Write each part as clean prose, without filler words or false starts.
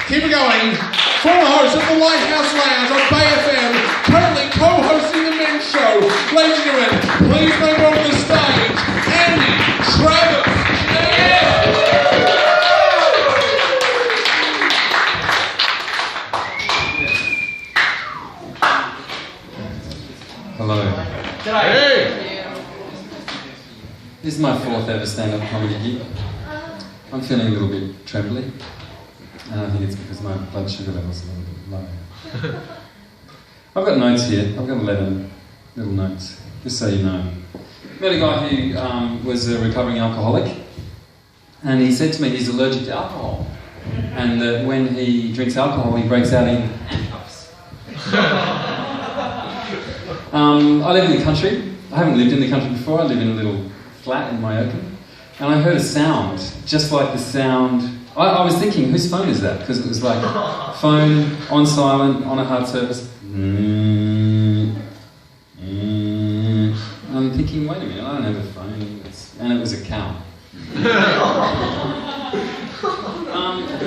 Keep it going. Former host of the Lighthouse Lounge on Bay FM, currently co-hosting the men's show. Ladies and gentlemen, please make over to the stage, Andy Standup. Hello. Hey! This is my fourth ever stand-up comedy gig. I'm feeling a little bit trembly, and I think it's because my blood sugar level's a little bit low. I've got notes here. I've got 11 little notes, just so you know. I met a guy who was a recovering alcoholic, and he said to me he's allergic to alcohol, and that when he drinks alcohol he breaks out in handcuffs. I live in the country. I haven't lived in the country before. I live in a little flat in Mallorca. And I heard a sound, just like the sound... I was thinking, whose phone is that? Because it was like phone, on silent, on a hard surface. I'm thinking, wait a minute, I don't have a phone. And it was a cow.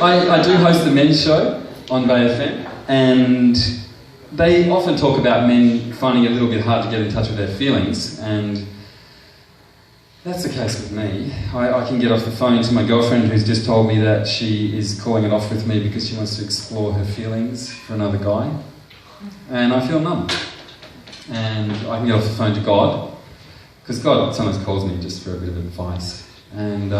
I do host the men's show on Bay FM, and they often talk about men finding it a little bit hard to get in touch with their feelings, and that's the case with me. I can get off the phone to my girlfriend who's just told me that she is calling it off with me because she wants to explore her feelings for another guy, and I feel numb. And I can get off the phone to God, because God sometimes calls me just for a bit of advice, and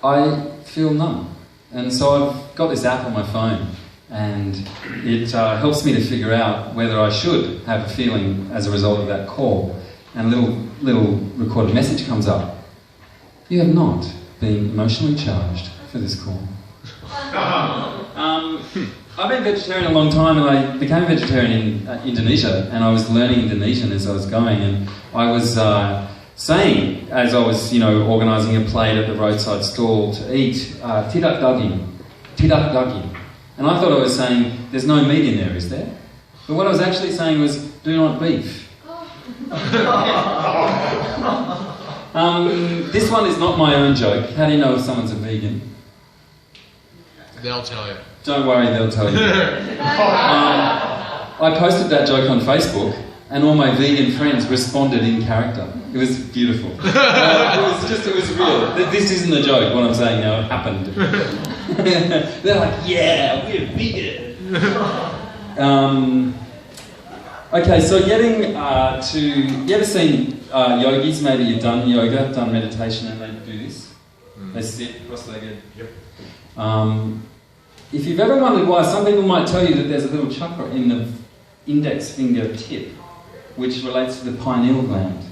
I feel numb. And so I've got this app on my phone, and it helps me to figure out whether I should have a feeling as a result of that call. And a little recorded message comes up. You have not been emotionally charged for this call. I've been vegetarian a long time, and I became a vegetarian in Indonesia, and I was learning Indonesian as I was going, and I was saying, as I was, organising a plate at the roadside stall to eat, tidak daging, tidak daging. And I thought I was saying, there's no meat in there, is there? But what I was actually saying was, do not beef. This one is not my own joke. How do you know if someone's a vegan? They'll tell you. Don't worry, they'll tell you. I posted that joke on Facebook, and all my vegan friends responded in character. It was beautiful. It was real. This isn't a joke, what I'm saying now, it happened. They're like, yeah, we're vegan. Okay, so getting you ever seen yogis? Maybe you've done yoga, done meditation, and they do this. They sit cross-legged. Yep. If you've ever wondered why, some people might tell you that there's a little chakra in the index finger tip, which relates to the pineal gland,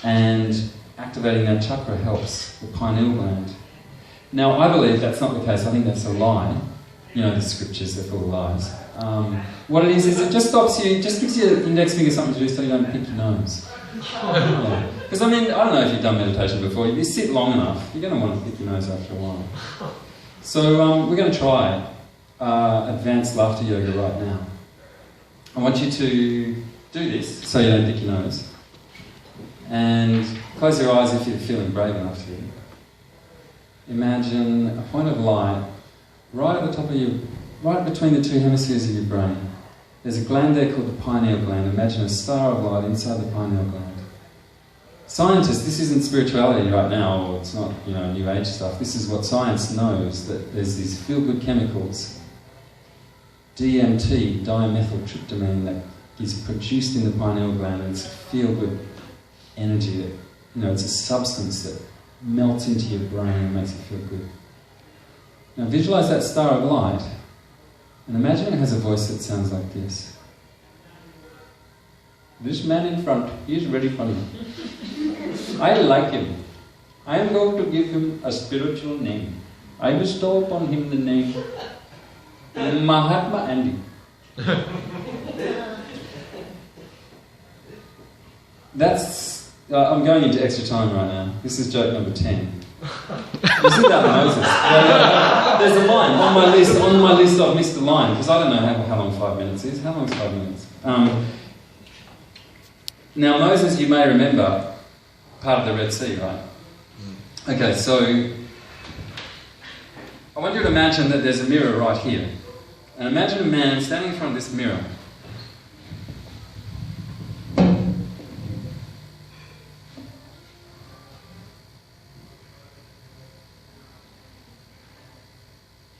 and activating that chakra helps the pineal gland. Now, I believe that's not the case. I think that's a lie. The scriptures, they're full of lies. What it is it just stops you, just gives your index finger something to do so you don't pick your nose. Because I don't know if you've done meditation before, if you sit long enough, you're going to want to pick your nose after a while. So we're going to try advanced laughter yoga right now. I want you to do this so you don't pick your nose. And close your eyes if you're feeling brave enough to. Imagine a point of light right at the top of right between the two hemispheres of your brain. There's a gland there called the pineal gland. Imagine a star of light inside the pineal gland. Scientists, this isn't spirituality right now, or it's not, new age stuff. This is what science knows, that there's these feel-good chemicals, DMT, dimethyltryptamine, that is produced in the pineal gland, and it's feel-good energy that, it's a substance that melts into your brain and makes it feel good. Now visualize that star of light, and imagine it has a voice that sounds like this. This man in front, he is very funny. I like him. I am going to give him a spiritual name. I bestow upon him the name Mahatma Andy. I'm going into extra time right now. This is joke number 10. You see that Moses? There's a line on my list. On my list, I've missed a line because I don't know how long 5 minutes is. How long is 5 minutes? Now Moses, you may remember, part of the Red Sea, right? Okay, so I want you to imagine that there's a mirror right here. And imagine a man standing in front of this mirror.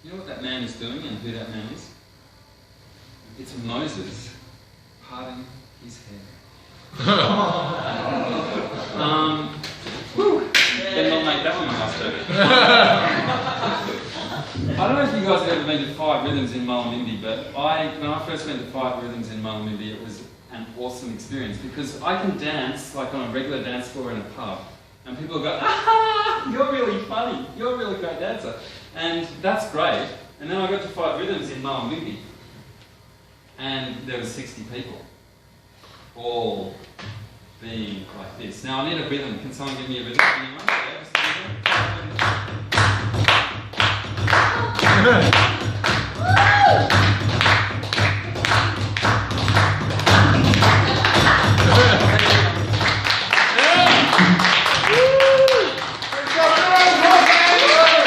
You know what that man is doing and who that man is? It's Moses parting his hair. Did not make that one my last joke. I don't know if you guys have ever been to Five Rhythms in Mullumbimby, but when I first went to Five Rhythms in Mullumbimby, it was an awesome experience because I can dance like on a regular dance floor in a pub, and people go, "Ah, you're really funny, you're a really great dancer," and that's great. And then I got to Five Rhythms in Mullumbimby, and there were 60 people, all being like this. Now I need a rhythm. Can someone give me a rhythm? Anyone? Yeah, just a rhythm.